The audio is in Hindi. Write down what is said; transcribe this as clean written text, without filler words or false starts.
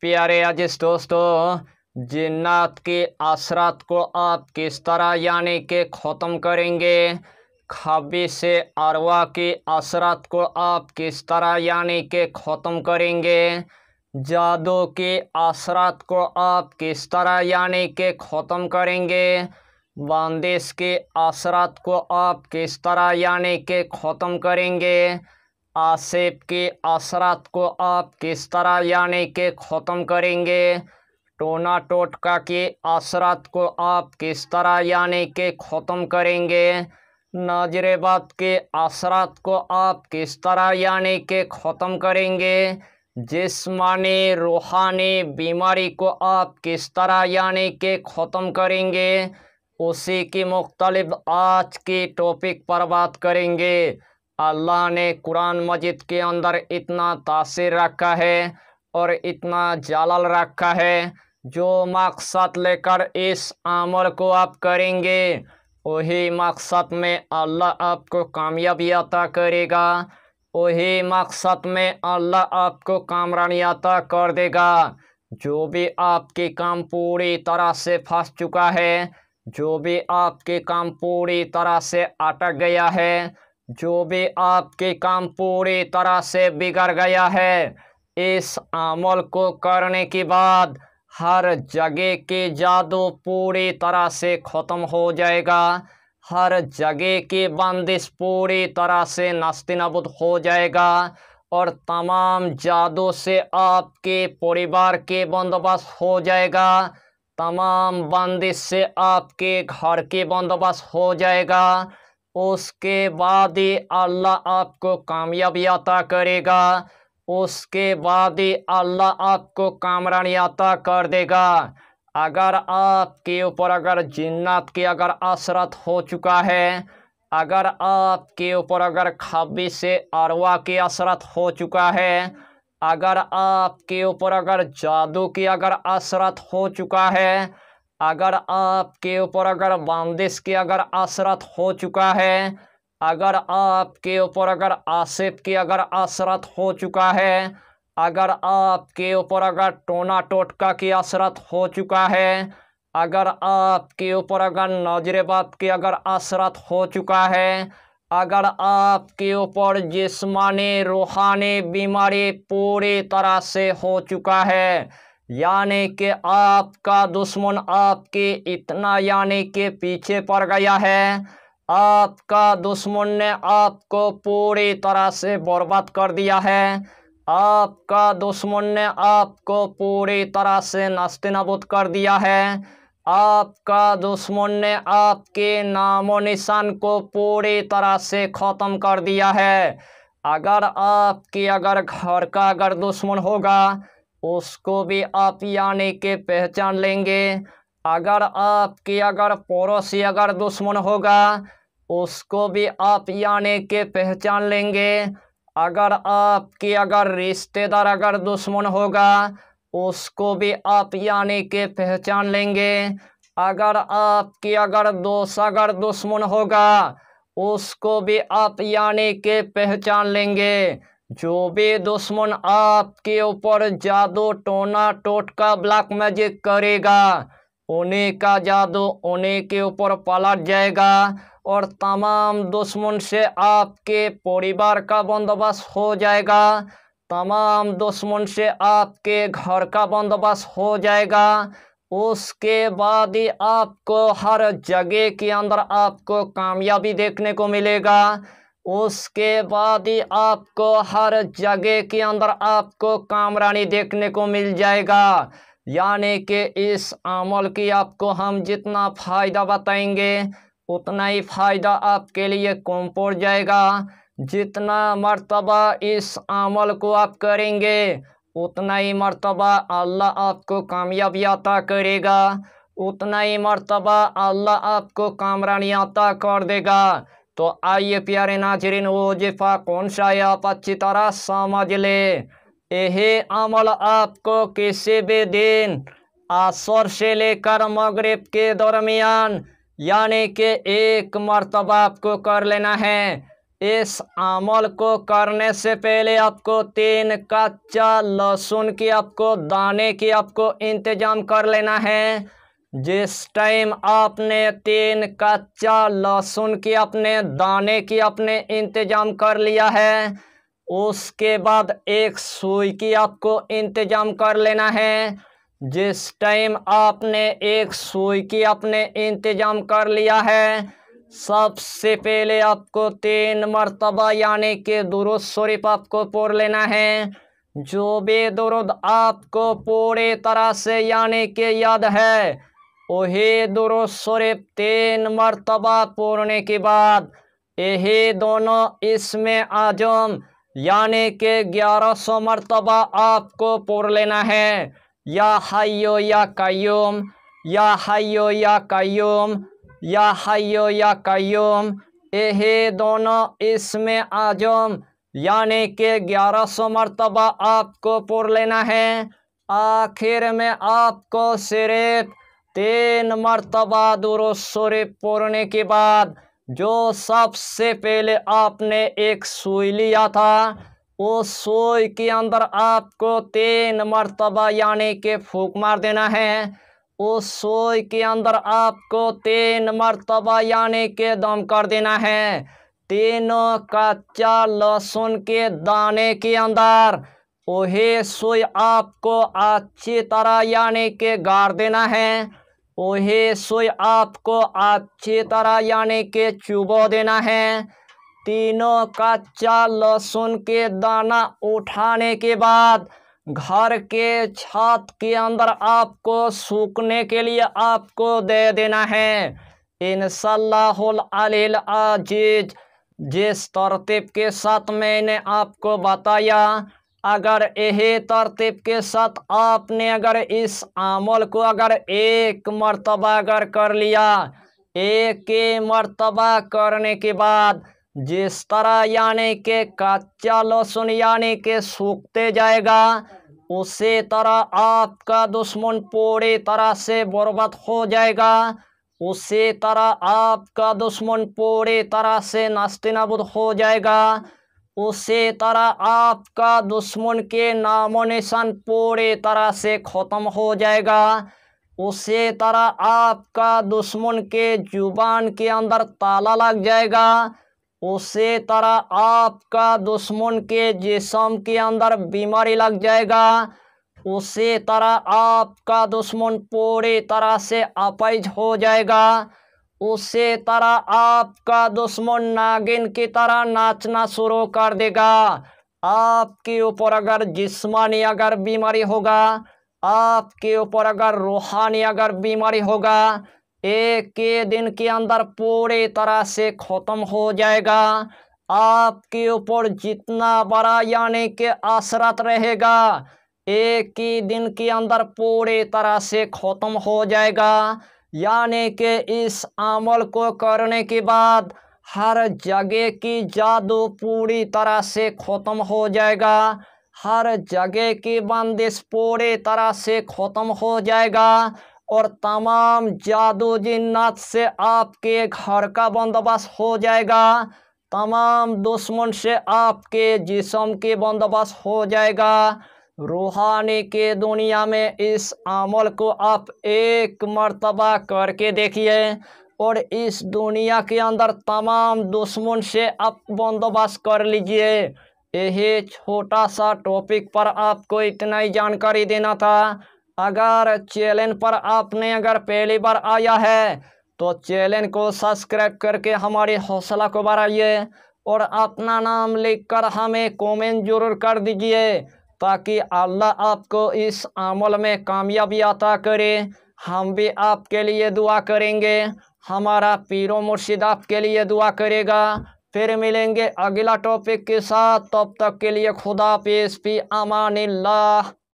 प्यारे अजीज दोस्तों, जिन्नात की असरात को आप किस तरह यानी कि ख़त्म करेंगे। खबीस से अरवा की असरात को आप किस तरह यानी कि ख़त्म करेंगे। जादू की असरात को आप किस तरह यानी कि ख़त्म करेंगे। बंदिश की असरात को आप किस तरह यानी कि ख़त्म करेंगे। आसिफ की असरात को आप किस तरह यानी कि ख़त्म करेंगे। टोना टोटका की असरात को आप किस तरह यानी कि ख़त्म करेंगे। नजरेबात के असरात को आप किस तरह यानी कि ख़त्म करेंगे। जिस्मानी रूहानी बीमारी को आप किस तरह यानी कि ख़त्म करेंगे। उसी की मुख्तलिफ आज की टॉपिक पर बात करेंगे। अल्लाह ने कुरान मजीद के अंदर इतना तासीर रखा है और इतना जलाल रखा है, जो मकसद लेकर इस अमल को आप करेंगे वही मकसद में अल्लाह आपको कामयाबी अता करेगा। वही मकसद में अल्लाह आपको कामरानी अता कर देगा। जो भी आपके काम पूरी तरह से फंस चुका है, जो भी आपके काम पूरी तरह से अटक गया है, जो भी आपके काम पूरी तरह से बिगड़ गया है, इस अमल को करने के बाद हर जगह के जादू पूरी तरह से ख़त्म हो जाएगा। हर जगह की बंदिश पूरी तरह से नस्तिनाबूद हो जाएगा और तमाम जादू से आपके परिवार के बंदोबस्त हो जाएगा। तमाम बंदिश से आपके घर के बंदोबस्त हो जाएगा। उसके बाद ही अल्लाह आपको कामयाबी अता करेगा। उसके बाद ही अल्लाह आपको कामरानी अता कर देगा। अगर आपके ऊपर अगर जिन्नात की अगर असरत हो चुका है, अगर आपके ऊपर अगर खबीस से अरवा की असरत हो चुका है, अगर आपके ऊपर अगर जादू की अगर असरत हो चुका है, अगर आपके ऊपर अगर बंदिश की अगर असरत हो चुका है, अगर आपके ऊपर अगर आसिफ की अगर असरत हो चुका है, अगर आपके ऊपर अगर टोना टोटका की असरत हो चुका है, अगर आपके ऊपर अगर नजरेबात की अगर असरत हो चुका है, अगर आपके ऊपर जिस्मानी रूहानी बीमारी पूरी तरह से हो चुका है, यानी कि आपका दुश्मन आपके इतना यानी कि पीछे पड़ गया है, आपका दुश्मन ने आपको पूरी तरह से बर्बाद कर दिया है, आपका दुश्मन ने आपको पूरी तरह से नस्तिनाबूद कर दिया है, आपका दुश्मन ने आपके नामो निशान को पूरी तरह से ख़त्म कर दिया है। अगर आपकी अगर घर का अगर दुश्मन होगा, उसको भी आप यानी कि पहचान लेंगे। अगर आपकी अगर पड़ोसी अगर दुश्मन होगा, उसको भी आप यानी कि पहचान लेंगे। अगर आपकी अगर रिश्तेदार अगर दुश्मन होगा, उसको भी आप यानी कि पहचान लेंगे। अगर आपकी अगर दोस्त अगर दुश्मन होगा, उसको भी आप यानी कि पहचान लेंगे। जो भी दुश्मन आपके ऊपर जादू टोना टोटका ब्लैक मैजिक करेगा, उन्हीं का जादू उन्हीं के ऊपर पलट जाएगा और तमाम दुश्मन से आपके परिवार का बंदोबस्त हो जाएगा। तमाम दुश्मन से आपके घर का बंदोबस्त हो जाएगा। उसके बाद ही आपको हर जगह के अंदर आपको कामयाबी देखने को मिलेगा। उसके बाद ही आपको हर जगह के अंदर आपको कामरानी देखने को मिल जाएगा। यानी कि इस अमल की आपको हम जितना फ़ायदा बताएंगे, उतना ही फ़ायदा आपके लिए कम पड़ जाएगा। जितना मर्तबा इस अमल को आप करेंगे, उतना ही मर्तबा अल्लाह आपको कामयाबी अता करेगा, उतना ही मर्तबा अल्लाह आपको कामरानी अता कर देगा। तो आइए प्यारे नाज़रीन, वो वजीफ़ा कौन सा है आप अच्छी तरह समझ ले। यही अमल आपको किसी भी दिन असर से लेकर मगरिब के दरमियान यानी कि एक मर्तबा आपको कर लेना है। इस अमल को करने से पहले आपको 3 कच्चा लहसुन की आपको दाने की आपको इंतजाम कर लेना है। जिस टाइम आपने 3 कच्चा लहसुन की अपने दाने की अपने इंतजाम कर लिया है, उसके बाद एक सुई की आपको इंतजाम कर लेना है। जिस टाइम आपने एक सुई की अपने इंतजाम कर लिया है, सबसे पहले आपको 3 मरतबा यानी कि दुरूद शरीफ आपको पढ़ लेना है। जो भी दुरूद आपको पूरी तरह से यानी कि याद है, वही दुरूद शरीफ 3 मरतबा पढ़ने के बाद यही दोनों इसमें आजम यानी कि 1100 मरतबा आपको पढ़ लेना है। या हय्यो या कय्यूम, या हय्यो या कय्यूम, या हय्यो या कय्यूम, यही दोनों इसमें आजम यानी कि 1100 मरतबा आपको पढ़ लेना है। आखिर में आपको सिर्फ 3 मरतबा दुरूद शरीफ पढ़ने के बाद जो सबसे पहले आपने एक सुई लिया था, उस सुई के अंदर आपको 3 मरतबा यानी कि फूंक मार देना है। उस सुई के अंदर आपको 3 मरतबा यानी कि दम कर देना है। तीनों कच्चा लहसुन के दाने के अंदर वही सुई आपको अच्छी तरह यानी कि गाड़ देना है। वही सुई आपको अच्छी तरह यानी कि चुबो देना है। तीनों कच्चा लहसुन के दाना उठाने के बाद घर के छत के अंदर आपको सूखने के लिए आपको दे देना है। इंशाअल्लाहुल अलील अजीज, जिस तरतीब के साथ मैंने आपको बताया, अगर यही तरतीब के साथ आपने अगर इस अमल को अगर एक मरतबा अगर कर लिया, एक ही मरतबा करने के बाद जिस तरह यानी कि कच्चा लहसुन यानी कि सूखते जाएगा, उसी तरह आपका दुश्मन पूरी तरह से बर्बाद हो जाएगा। उसी तरह आपका दुश्मन पूरी तरह से नास्तिनाबूद हो जाएगा। उसी तरह आपका दुश्मन के नामो निशान पूरी तरह से ख़त्म हो जाएगा। उसी तरह आपका दुश्मन के जुबान के अंदर ताला लग जाएगा। उसी तरह आपका दुश्मन के जिस्म के अंदर बीमारी लग जाएगा। उसी तरह आपका दुश्मन पूरी तरह से अपाहिज हो जाएगा। उसी तरह आपका दुश्मन नागिन की तरह नाचना शुरू कर देगा। आपके ऊपर अगर जिस्मानी अगर बीमारी होगा, आपके ऊपर अगर रूहानी अगर बीमारी होगा, एक के दिन के अंदर पूरी तरह से ख़त्म हो जाएगा। आपके ऊपर जितना बड़ा यानी कि असरत रहेगा, एक ही दिन के अंदर पूरी तरह से ख़त्म हो जाएगा। यानी कि इस अमल को करने के बाद हर जगह की जादू पूरी तरह से ख़त्म हो जाएगा। हर जगह की बंदिश पूरी तरह से ख़त्म हो जाएगा और तमाम जादू जिन्नात से आपके घर का बंदोबस्त हो जाएगा। तमाम दुश्मन से आपके जिस्म के बंदोबस्त हो जाएगा। रूहानी के दुनिया में इस अमल को आप एक मर्तबा करके देखिए और इस दुनिया के अंदर तमाम दुश्मन से आप बंदोबस्त कर लीजिए। यही छोटा सा टॉपिक पर आपको इतना ही जानकारी देना था। अगर चैनल पर आपने अगर पहली बार आया है तो चैनल को सब्सक्राइब करके हमारी हौसला को बढ़ाइए और अपना नाम लिखकर हमें कमेंट जरूर कर दीजिए, ताकि अल्लाह आपको इस अमल में कामयाबी अता करे। हम भी आपके लिए दुआ करेंगे, हमारा पीरो मुर्शिद आपके लिए दुआ करेगा। फिर मिलेंगे अगला टॉपिक के साथ, तब तक के लिए खुदा हाफिज़, फी अमानिल्लाह।